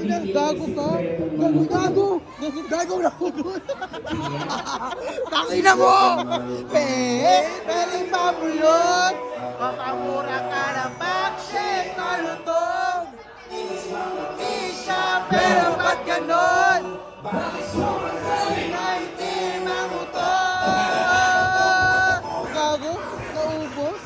Gago ka. Gago. Gago na hugot. Takina mo! Pero pabulot. Papamura ka ng bakshit na lutong. Isya, pero ba't ganon? Bakit sumasali na hindi mangutong? Gago? Naubos?